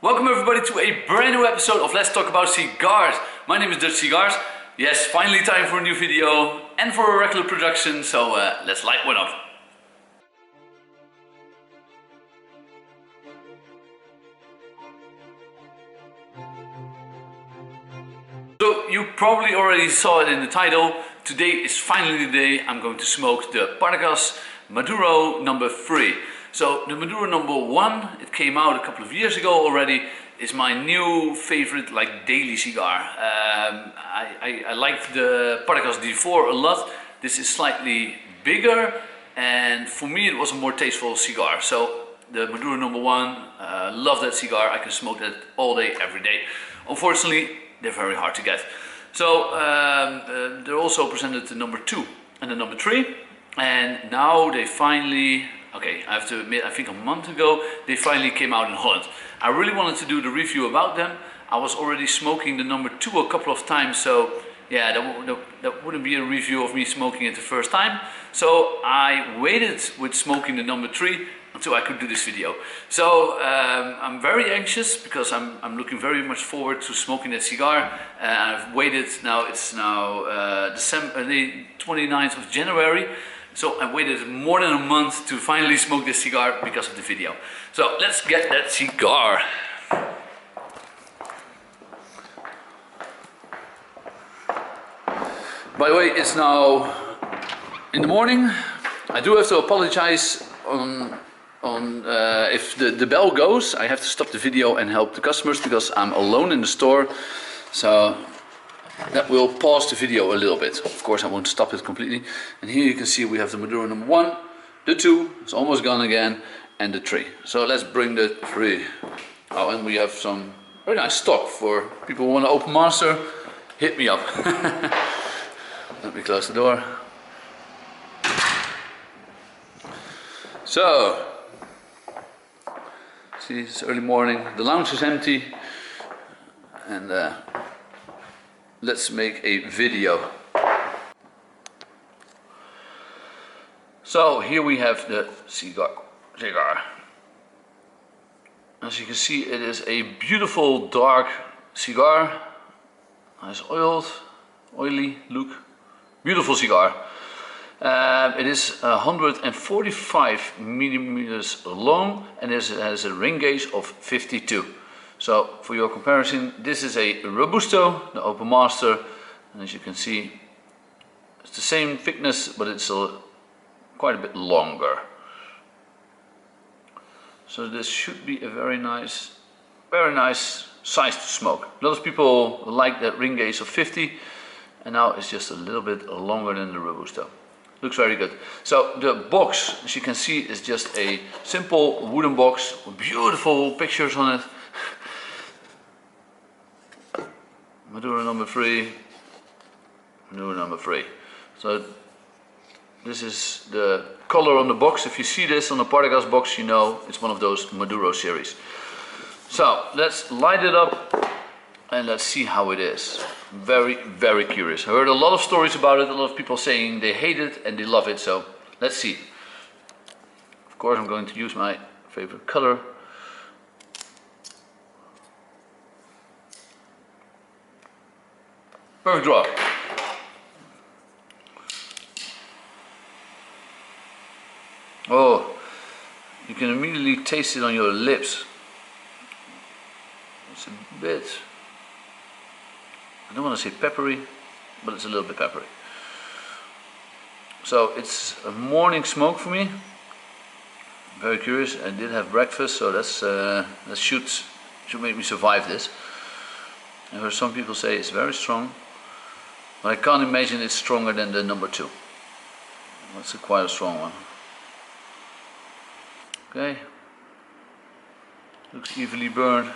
Welcome everybody to a brand new episode of Let's Talk About Cigars. My name is Dutchcigars. Yes, finally time for a new video and for a regular production, so let's light one up. So you probably already saw it in the title. Today is finally the day I'm going to smoke the Partagas Maduro no. 3. So the Maduro no. 1, it came out a couple of years ago already, is my new favorite like daily cigar. I like the Partagas D4 a lot. This is slightly bigger and for me it was a more tasteful cigar. So the Maduro no. 1, love that cigar. I can smoke that all day, every day. Unfortunately, they're very hard to get. So they're also presented the No. 2 and the No. 3. And now they finally, okay, I have to admit, I think a month ago, they finally came out in Holland. I really wanted to do the review about them. I was already smoking the No. 2 a couple of times, so yeah, that wouldn't be a review of me smoking it the first time. So I waited with smoking the No. 3 until I could do this video. So I'm very anxious because I'm looking very much forward to smoking that cigar. I've waited, now it's now December, the 29th of January. So I waited more than a month to finally smoke this cigar because of the video. So let's get that cigar. By the way, it's now in the morning. I do have to apologize if the bell goes. I have to stop the video and help the customers because I'm alone in the store. So that will pause the video a little bit. Of course, I won't stop it completely. And here you can see we have the Maduro no. 1, the 2, it's almost gone again, and the 3. So let's bring the 3. Oh, and we have some very nice stock for people who want to open master. Hit me up. Let me close the door. So, see, it's early morning. The lounge is empty, and let's make a video. So here we have the cigar. As you can see, it is a beautiful dark cigar. Nice oily look. Beautiful cigar. It is 145 millimeters long and it has a ring gauge of 52. So for your comparison, this is a Robusto, the Open Master, and as you can see, it's the same thickness, but it's quite a bit longer. So this should be a very nice size to smoke. A lot of people like that ring gauge of 50, and now it's just a little bit longer than the Robusto. Looks very good. So the box, as you can see, is just a simple wooden box with beautiful pictures on it. Maduro no. 3, Maduro no. 3. So this is the color on the box. If you see this on the Partagas box, you know it's one of those Maduro series. So let's light it up and let's see how it is. Very curious. I heard a lot of stories about it, a lot of people saying they hate it and they love it, so let's see. Of course I'm going to use my favorite color. Perfect draw. Oh, you can immediately taste it on your lips. It's a bit, I don't want to say peppery, but it's a little bit peppery. So it's a morning smoke for me. Very curious. I did have breakfast, so that should make me survive this. I heard some people say it's very strong, but I can't imagine it's stronger than the No. 2. That's quite a strong one. Okay, looks evenly burned.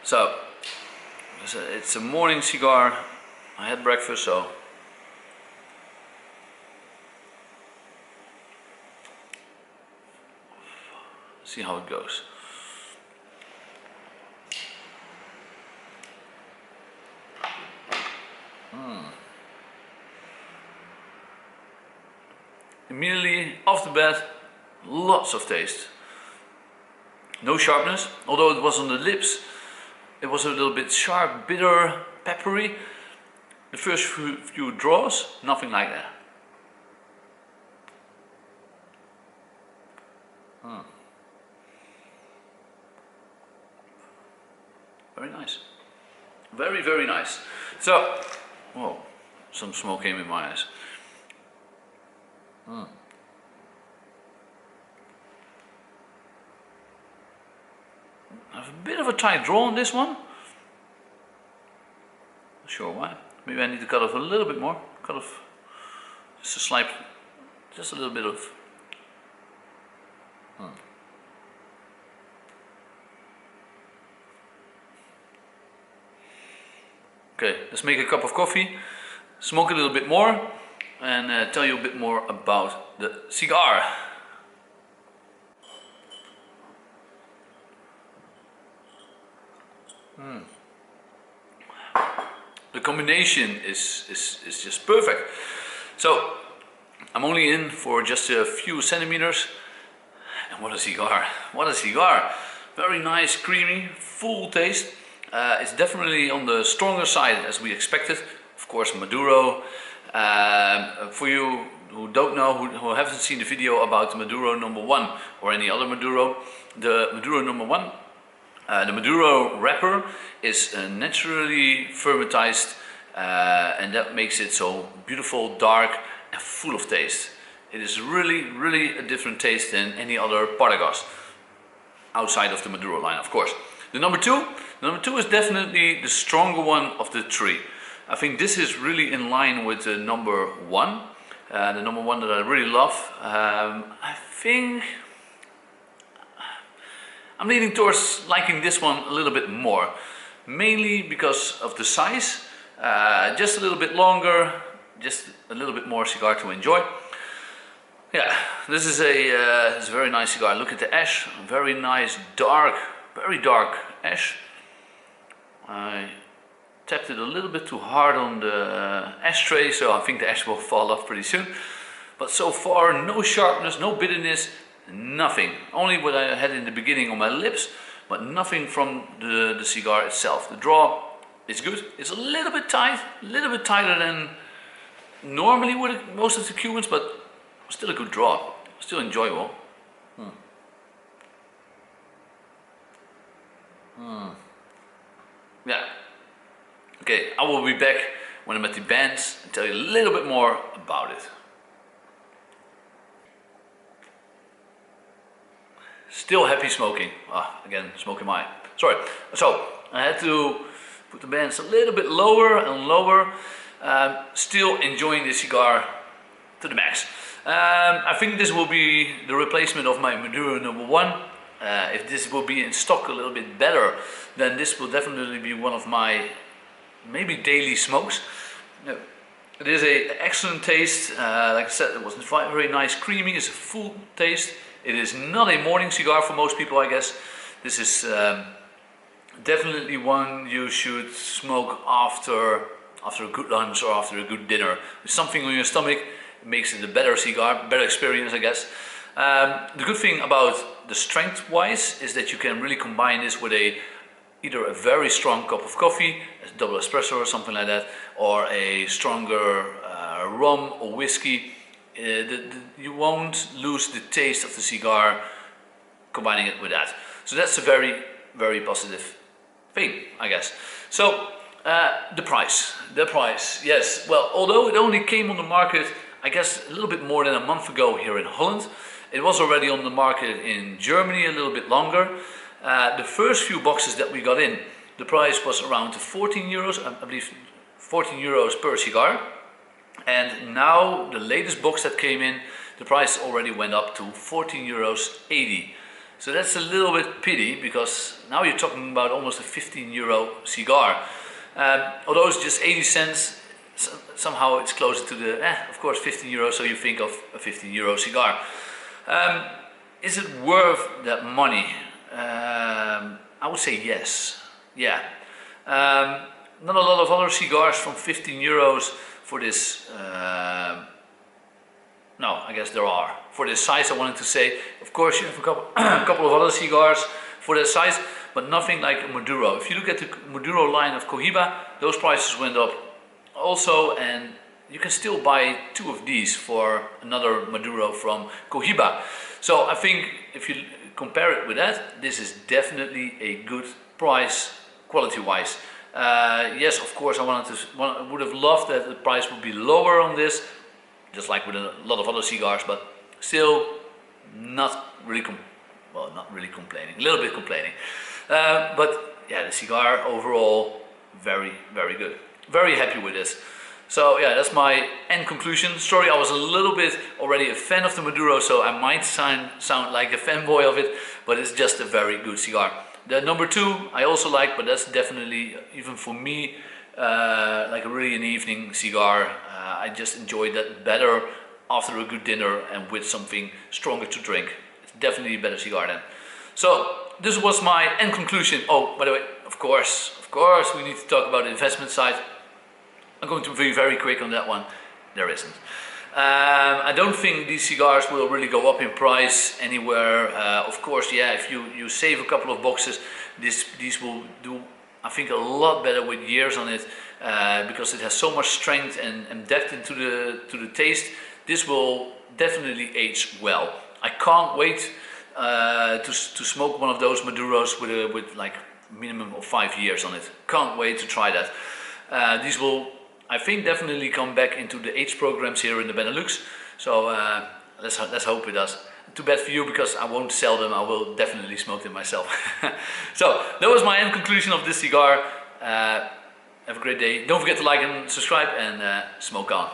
So it's a morning cigar. I had breakfast, so see how it goes. Immediately off the bat, lots of taste. No sharpness, although it was on the lips. It was a little bit sharp, bitter, peppery. The first few draws, nothing like that. Very nice. Very, very nice. So, whoa, some smoke came in my eyes. I have a bit of a tight draw on this one. Not sure why. Maybe I need to cut off a little bit more. Cut off just a slight, just a little bit of. Okay, let's make a cup of coffee, smoke a little bit more, and tell you a bit more about the cigar. The combination is just perfect. So I'm only in for just a few centimeters, and what a cigar! What a cigar! Very nice, creamy, full taste. It's definitely on the stronger side as we expected. Of course, Maduro. For you who don't know, who haven't seen the video about the Maduro #1 or any other Maduro, the Maduro #1, the Maduro wrapper is naturally fermentized, and that makes it so beautiful, dark, and full of taste. It is really a different taste than any other Partagas outside of the Maduro line, of course. The number two is definitely the stronger one of the three. I think this is really in line with the #1, the #1 that I really love. I think I'm leaning towards liking this one a little bit more, mainly because of the size, just a little bit longer, just a little bit more cigar to enjoy. Yeah, this is a very nice cigar. Look at the ash, very nice, dark, very dark ash. I tapped it a little bit too hard on the ashtray, so I think the ash will fall off pretty soon. But so far, no sharpness, no bitterness, nothing. Only what I had in the beginning on my lips, but nothing from the cigar itself. The draw is good. It's a little bit tight, a little bit tighter than normally with most of the Cubans, but still a good draw, still enjoyable. Yeah. Okay, I will be back when I'm at the bands and tell you a little bit more about it. Still happy smoking. Again, smoking my. Sorry. So I had to put the bands a little bit lower and lower. Still enjoying the cigar to the max. I think this will be the replacement of my Maduro #1. If this will be in stock a little bit better, then this will definitely be one of my maybe daily smokes. It is an excellent taste. Like I said, it was very nice, creamy. It's a full taste. It is not a morning cigar for most people, I guess. This is definitely one you should smoke after a good lunch or after a good dinner. With something on your stomach, it makes it a better cigar, better experience, I guess. The good thing about the strength-wise is that you can really combine this with either a very strong cup of coffee, a double espresso or something like that, or a stronger rum or whiskey. You won't lose the taste of the cigar combining it with that. So that's a very positive thing, I guess. So the price, yes. Well, although it only came on the market, I guess a little bit more than a month ago here in Holland, it was already on the market in Germany a little bit longer. The first few boxes that we got in, the price was around 14 euros, I believe 14 euros per cigar. And now the latest box that came in, the price already went up to 14 euros 80. So that's a little bit pity, because now you're talking about almost a 15 euro cigar. Although it's just 80 cents, somehow it's closer to the, of course 15 euros, so you think of a 15 euro cigar. Is it worth that money? I would say yes. Yeah. Not a lot of other cigars from 15 euros for this. No, I guess there are. For this size, I wanted to say, of course, you have a couple of other cigars for that size, but nothing like a Maduro. If you look at the Maduro line of Cohiba, those prices went up also, and you can still buy 2 of these for another Maduro from Cohiba. So I think if you compare it with that, this is definitely a good price quality wise. Yes, of course, I would have loved that the price would be lower on this, just like with a lot of other cigars, but still not really complaining, a little bit complaining. But yeah, the cigar overall, very, very good. Very happy with this. So yeah, that's my end conclusion. Sorry, I was a little bit already a fan of the Maduro, so I might sound like a fanboy of it, but it's just a very good cigar. The number 2 I also like, but that's definitely, even for me, like a really an evening cigar. I just enjoyed that better after a good dinner and with something stronger to drink. It's definitely a better cigar then. So this was my end conclusion. Oh, by the way, of course, we need to talk about the investment side. I'm going to be very quick on that one. There isn't. I don't think these cigars will really go up in price anywhere. Of course, yeah, if you save a couple of boxes, these will do, I think, a lot better with years on it, because it has so much strength and depth into the taste. This will definitely age well. I can't wait to smoke one of those Maduros with like minimum of 5 years on it. Can't wait to try that. These will, I think, definitely come back into the age programs here in the Benelux. So let's hope it does. Too bad for you, because I won't sell them. I will definitely smoke them myself. So that was my end conclusion of this cigar. Have a great day. Don't forget to like and subscribe, and smoke on.